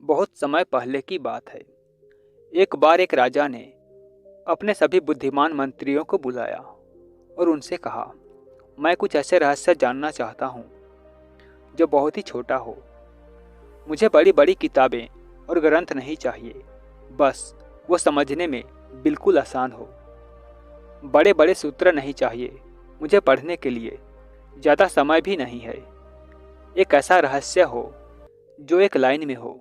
बहुत समय पहले की बात है। एक बार एक राजा ने अपने सभी बुद्धिमान मंत्रियों को बुलाया और उनसे कहा, मैं कुछ ऐसे रहस्य जानना चाहता हूँ जो बहुत ही छोटा हो। मुझे बड़ी बड़ी किताबें और ग्रंथ नहीं चाहिए, बस वो समझने में बिल्कुल आसान हो। बड़े बड़े सूत्र नहीं चाहिए, मुझे पढ़ने के लिए ज़्यादा समय भी नहीं है। एक ऐसा रहस्य हो जो एक लाइन में हो,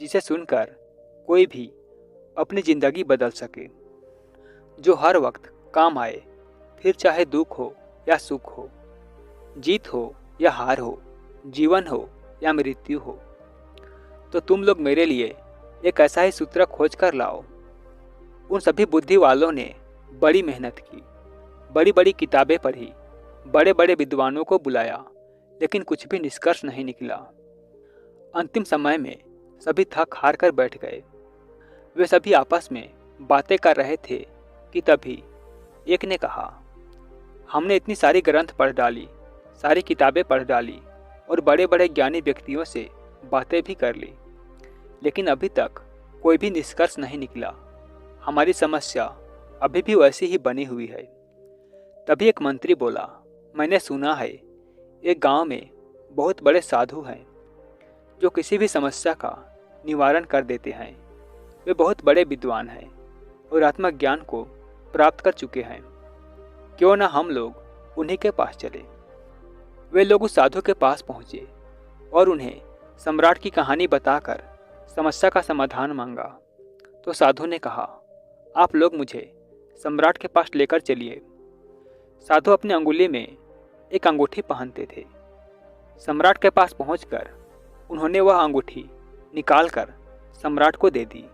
जिसे सुनकर कोई भी अपनी ज़िंदगी बदल सके, जो हर वक्त काम आए, फिर चाहे दुख हो या सुख हो, जीत हो या हार हो, जीवन हो या मृत्यु हो। तो तुम लोग मेरे लिए एक ऐसा ही सूत्र खोज कर लाओ। उन सभी बुद्धि वालों ने बड़ी मेहनत की, बड़ी बड़ी किताबें पढ़ी, बड़े बड़े विद्वानों को बुलाया, लेकिन कुछ भी निष्कर्ष नहीं निकला। अंतिम समय में सभी थक हार कर बैठ गए। वे सभी आपस में बातें कर रहे थे कि तभी एक ने कहा, हमने इतनी सारी ग्रंथ पढ़ डाली, सारी किताबें पढ़ डाली और बड़े बड़े ज्ञानी व्यक्तियों से बातें भी कर ली, लेकिन अभी तक कोई भी निष्कर्ष नहीं निकला। हमारी समस्या अभी भी वैसी ही बनी हुई है। तभी एक मंत्री बोला, मैंने सुना है एक गांव में बहुत बड़े साधु हैं जो किसी भी समस्या का निवारण कर देते हैं। वे बहुत बड़े विद्वान हैं और आत्मज्ञान को प्राप्त कर चुके हैं। क्यों न हम लोग उन्हीं के पास चले। वे लोग उस साधु के पास पहुंचे और उन्हें सम्राट की कहानी बताकर समस्या का समाधान मांगा। तो साधु ने कहा, आप लोग मुझे सम्राट के पास लेकर चलिए। साधु अपनी अंगुली में एक अंगूठी पहनते थे। सम्राट के पास पहुंचकर उन्होंने वह अंगूठी निकालकर सम्राट को दे दी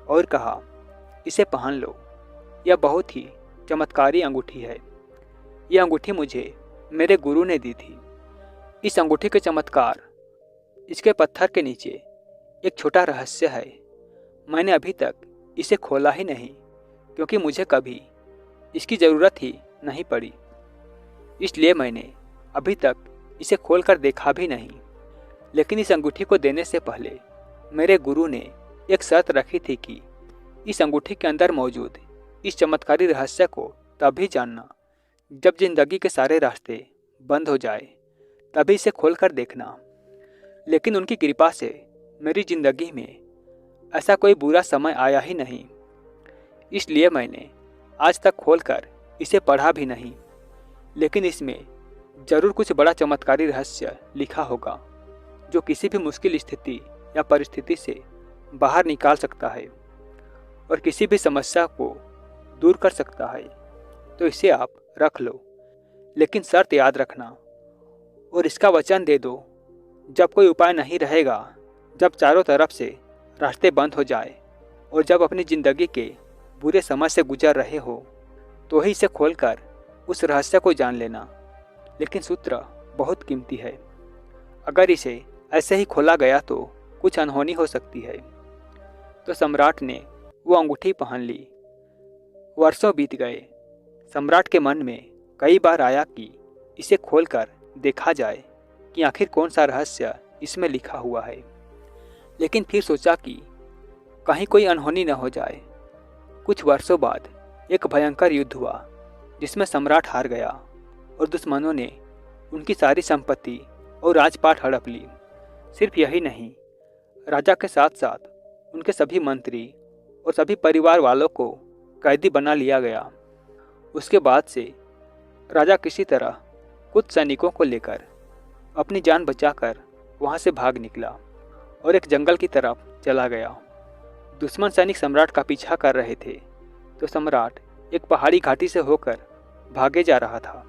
और कहा, इसे पहन लो, यह बहुत ही चमत्कारी अंगूठी है। यह अंगूठी मुझे मेरे गुरु ने दी थी। इस अंगूठी के चमत्कार, इसके पत्थर के नीचे एक छोटा रहस्य है। मैंने अभी तक इसे खोला ही नहीं, क्योंकि मुझे कभी इसकी ज़रूरत ही नहीं पड़ी, इसलिए मैंने अभी तक इसे खोलकर देखा भी नहीं। लेकिन इस अंगूठी को देने से पहले मेरे गुरु ने एक शर्त रखी थी कि इस अंगूठी के अंदर मौजूद इस चमत्कारी रहस्य को तभी जानना जब जिंदगी के सारे रास्ते बंद हो जाए, तभी इसे खोलकर देखना। लेकिन उनकी कृपा से मेरी जिंदगी में ऐसा कोई बुरा समय आया ही नहीं, इसलिए मैंने आज तक खोलकर इसे पढ़ा भी नहीं। लेकिन इसमें जरूर कुछ बड़ा चमत्कारी रहस्य लिखा होगा जो किसी भी मुश्किल स्थिति या परिस्थिति से बाहर निकाल सकता है और किसी भी समस्या को दूर कर सकता है। तो इसे आप रख लो, लेकिन शर्त याद रखना और इसका वचन दे दो, जब कोई उपाय नहीं रहेगा, जब चारों तरफ से रास्ते बंद हो जाए और जब अपनी ज़िंदगी के बुरे समय से गुजर रहे हो, तो ही इसे खोलकर उस रहस्य को जान लेना। लेकिन सूत्र बहुत कीमती है, अगर इसे ऐसे ही खोला गया तो कुछ अनहोनी हो सकती है। तो सम्राट ने वो अंगूठी पहन ली। वर्षों बीत गए। सम्राट के मन में कई बार आया कि इसे खोलकर देखा जाए कि आखिर कौन सा रहस्य इसमें लिखा हुआ है, लेकिन फिर सोचा कि कहीं कोई अनहोनी न हो जाए। कुछ वर्षों बाद एक भयंकर युद्ध हुआ जिसमें सम्राट हार गया और दुश्मनों ने उनकी सारी संपत्ति और राजपाट हड़प ली। सिर्फ यही नहीं, राजा के साथ साथ उनके सभी मंत्री और सभी परिवार वालों को कैदी बना लिया गया। उसके बाद से राजा किसी तरह कुछ सैनिकों को लेकर अपनी जान बचाकर वहां से भाग निकला और एक जंगल की तरफ चला गया। दुश्मन सैनिक सम्राट का पीछा कर रहे थे, तो सम्राट एक पहाड़ी घाटी से होकर भागे जा रहा था।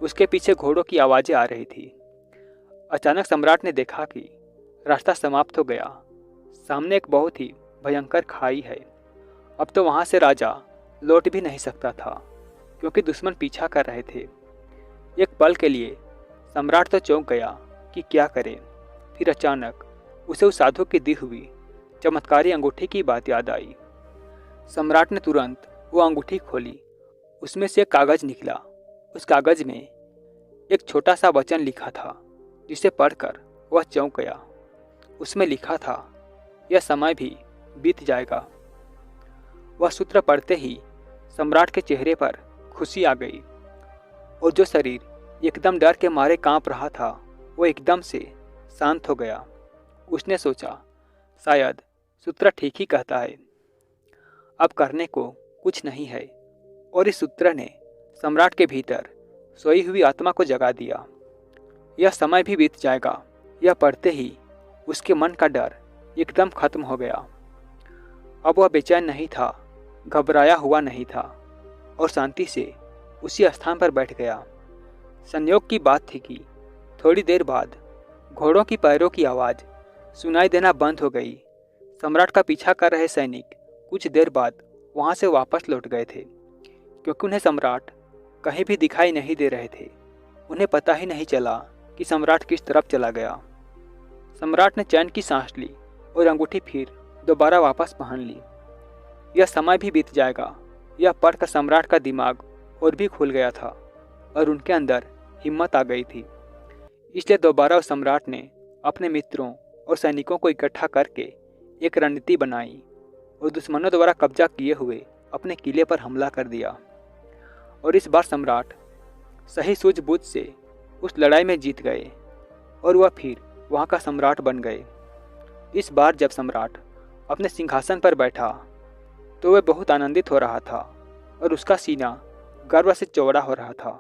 उसके पीछे घोड़ों की आवाज़ें आ रही थी। अचानक सम्राट ने देखा कि रास्ता समाप्त हो गया। सामने एक बहुत ही भयंकर खाई है। अब तो वहां से राजा लौट भी नहीं सकता था, क्योंकि दुश्मन पीछा कर रहे थे। एक पल के लिए सम्राट तो चौंक गया कि क्या करे। फिर अचानक उसे उस साधु की दी हुई चमत्कारी अंगूठी की बात याद आई। सम्राट ने तुरंत वो अंगूठी खोली। उसमें से एक कागज निकला। उस कागज में एक छोटा सा वचन लिखा था, जिसे पढ़कर वह चौंक गया। उसमें लिखा था, यह समय भी बीत जाएगा। वह सूत्र पढ़ते ही सम्राट के चेहरे पर खुशी आ गई और जो शरीर एकदम डर के मारे कांप रहा था वो एकदम से शांत हो गया। उसने सोचा, शायद सूत्र ठीक ही कहता है, अब करने को कुछ नहीं है। और इस सूत्र ने सम्राट के भीतर सोई हुई आत्मा को जगा दिया। यह समय भी बीत जाएगा, यह पढ़ते ही उसके मन का डर एकदम खत्म हो गया। अब वह बेचैन नहीं था, घबराया हुआ नहीं था और शांति से उसी स्थान पर बैठ गया। संयोग की बात थी कि थोड़ी देर बाद घोड़ों की पैरों की आवाज़ सुनाई देना बंद हो गई। सम्राट का पीछा कर रहे सैनिक कुछ देर बाद वहां से वापस लौट गए थे, क्योंकि उन्हें सम्राट कहीं भी दिखाई नहीं दे रहे थे। उन्हें पता ही नहीं चला कि सम्राट किस तरफ चला गया। सम्राट ने चैन की सांस ली और अंगूठी फिर दोबारा वापस पहन ली। यह समय भी बीत जाएगा, यह पढ़कर सम्राट का दिमाग और भी खुल गया था और उनके अंदर हिम्मत आ गई थी। इसलिए दोबारा उस सम्राट ने अपने मित्रों और सैनिकों को इकट्ठा करके एक रणनीति बनाई और दुश्मनों द्वारा कब्जा किए हुए अपने किले पर हमला कर दिया। और इस बार सम्राट सही सूझबूझ से उस लड़ाई में जीत गए और वह फिर वहाँ का सम्राट बन गए। इस बार जब सम्राट अपने सिंहासन पर बैठा तो वह बहुत आनंदित हो रहा था और उसका सीना गर्व से चौड़ा हो रहा था।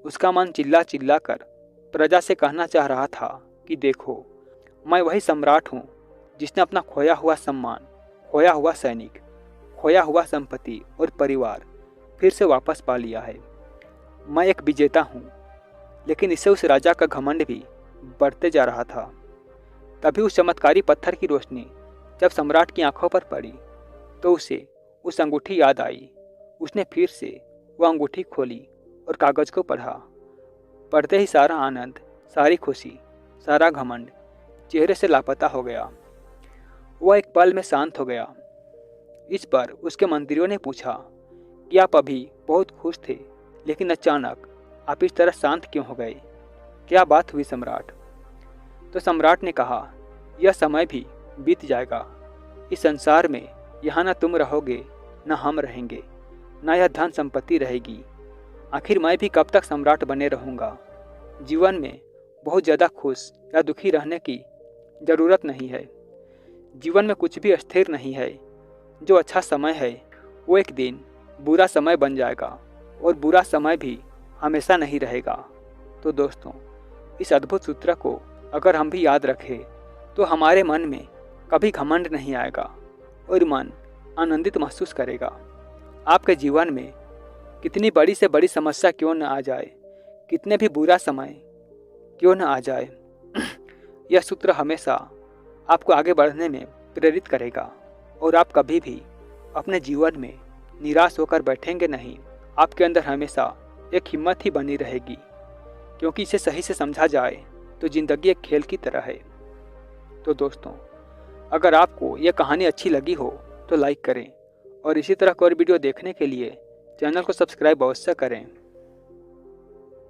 उसका मन चिल्ला चिल्ला कर प्रजा से कहना चाह रहा था कि देखो, मैं वही सम्राट हूँ जिसने अपना खोया हुआ सम्मान, खोया हुआ सैनिक, खोया हुआ संपत्ति और परिवार फिर से वापस पा लिया है। मैं एक विजेता हूँ। लेकिन इससे उस राजा का घमंड भी बढ़ते जा रहा था। तभी उस चमत्कारी पत्थर की रोशनी जब सम्राट की आंखों पर पड़ी तो उसे उस अंगूठी याद आई। उसने फिर से वह अंगूठी खोली और कागज को पढ़ा। पढ़ते ही सारा आनंद, सारी खुशी, सारा घमंड चेहरे से लापता हो गया। वह एक पल में शांत हो गया। इस पर उसके मंत्रियों ने पूछा कि आप अभी बहुत खुश थे, लेकिन अचानक आप इस तरह शांत क्यों हो गए? क्या बात हुई सम्राट? तो सम्राट ने कहा, यह समय भी बीत जाएगा। इस संसार में यहाँ न तुम रहोगे, न हम रहेंगे, न यह धन संपत्ति रहेगी। आखिर मैं भी कब तक सम्राट बने रहूँगा? जीवन में बहुत ज़्यादा खुश या दुखी रहने की ज़रूरत नहीं है। जीवन में कुछ भी स्थिर नहीं है। जो अच्छा समय है वो एक दिन बुरा समय बन जाएगा और बुरा समय भी हमेशा नहीं रहेगा। तो दोस्तों, इस अद्भुत सूत्र को अगर हम भी याद रखें तो हमारे मन में कभी घमंड नहीं आएगा और मन आनंदित महसूस करेगा। आपके जीवन में कितनी बड़ी से बड़ी समस्या क्यों न आ जाए, कितने भी बुरा समय क्यों न आ जाए, यह सूत्र हमेशा आपको आगे बढ़ने में प्रेरित करेगा और आप कभी भी अपने जीवन में निराश होकर बैठेंगे नहीं। आपके अंदर हमेशा एक हिम्मत ही बनी रहेगी, क्योंकि इसे सही से समझा जाए तो ज़िंदगी एक खेल की तरह है। तो दोस्तों, अगर आपको यह कहानी अच्छी लगी हो तो लाइक करें और इसी तरह का और वीडियो देखने के लिए चैनल को सब्सक्राइब अवश्य करें।